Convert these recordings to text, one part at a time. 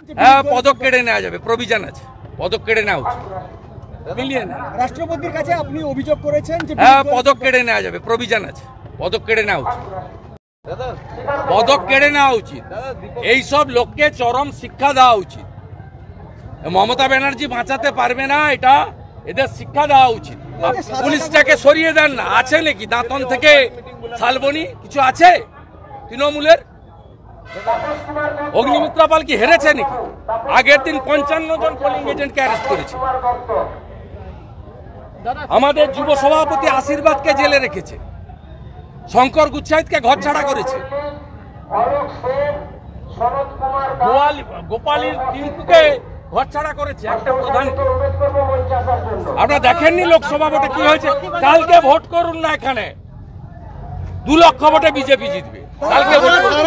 হ্যাঁ, পদক কেড়ে নেওয়া যাবে, প্রভিশন আছে, পদক কেড়ে নেওয়া উচিত। রাষ্ট্রপতির কাছে আপনি অভিযোগ করেছেন যে হ্যাঁ, পদক কেড়ে নেওয়া যাবে, প্রভিশন আছে, পদক কেড়ে নেওয়া উচিত, পদক কেড়ে নেওয়া উচিত। এইসব লোককে চরম শিক্ষা দেওয়া উচিত। মমতা ব্যানার্জি বাঁচাতে পারবে না, এটা এদের শিক্ষা দেওয়া উচিত। পুলিশটাকে সরিয়ে দেন না। আছে নাকি দাঁতন থেকে শালবনি কিছু আছে তৃণমূলের? অগ্নিমিত্রা পাল কি হেরেছে নাকি? আগের দিন 55 জন পোলিং এজেন্টকে অ্যারেস্ট করেছে। আমাদের যুব সভাপতি আশীর্বাদকে জেলে রেখেছে, শঙ্কর গুচ্ছাইতকে ঘর ছাড়া করেছে, গোপালীর টিঙ্কুকে ঘর ছাড়া করেছে একটা প্রধান। আপনারা দেখেননি লোকসভা ভোটে কি হয়েছে? কালকে ভোট করুন না, এখানে 2 লক্ষ ভোটে বিজেপি জিতবে। কালকে ভোট করুন।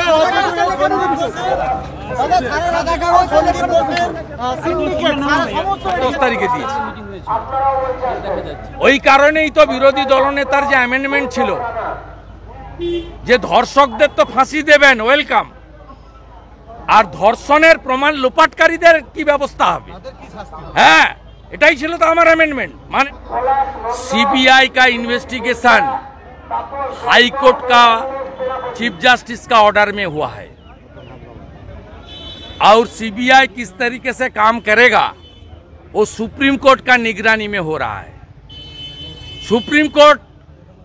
ওই কারণেই তো বিরোধী দলনেতার যে অ্যামেন্ডমেন্ট ছিল যে ধর্ষকদের তো ফাঁসি দেবেন, ওয়েলকাম, আর ধর্ষণের প্রমাণ লোপাটকারীদের কি ব্যবস্থা হবে? হ্যাঁ, এটাই ছিল তো আমার अमेंडमेंट। माने सीबीआई का इन्वेस्टिगेशन हाई कोर्ट का चीफ जस्टिस का ऑर्डर में हुआ है और सीबीआई किस तरीके से काम करेगा वो सुप्रीम कोर्ट का निगरानी में हो रहा है। Supreme Court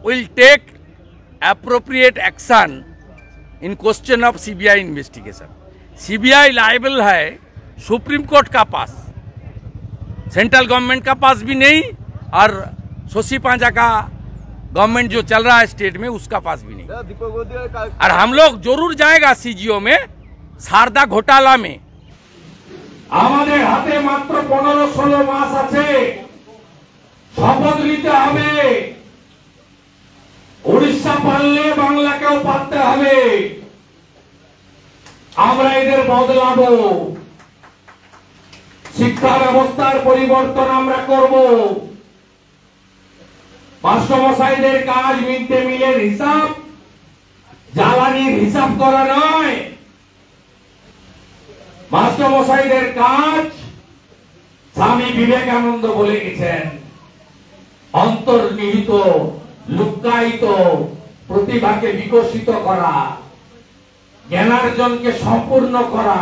will take appropriate action in question of CBI investigation. CBI liable है सुप्रीम कोर्ट का पास, सेंट्रल गवर्नमेंट का पास भी नहीं, और सोसी पांजा का गवर्नमेंट जो चल रहा है स्टेट में उसका पास भी नहीं। और हम लोग जरूर जाएगा सीजीओ में, शारदा घोटाला में। আমাদের হাতে মাত্র 15-16 মাস আছে, শপথ নিতে হবে। উড়িষ্যা পারলে বাংলাকেও পারতে হবে। আমরা এদের বদলাবো, শিক্ষা ব্যবস্থার পরিবর্তন আমরা করব। মাস্টারমশাইদের কাজ মিড ডে মিলের হিসাব, জ্বালানির হিসাব করা নয়। মাস্টারমশাইদের কাজ স্বামী বিবেকানন্দ বলে গেছেন, অন্তর্নিহিত লুকায়িত প্রতিভাকে বিকশিত করা, জ্ঞানার্জনকে সম্পূর্ণ করা।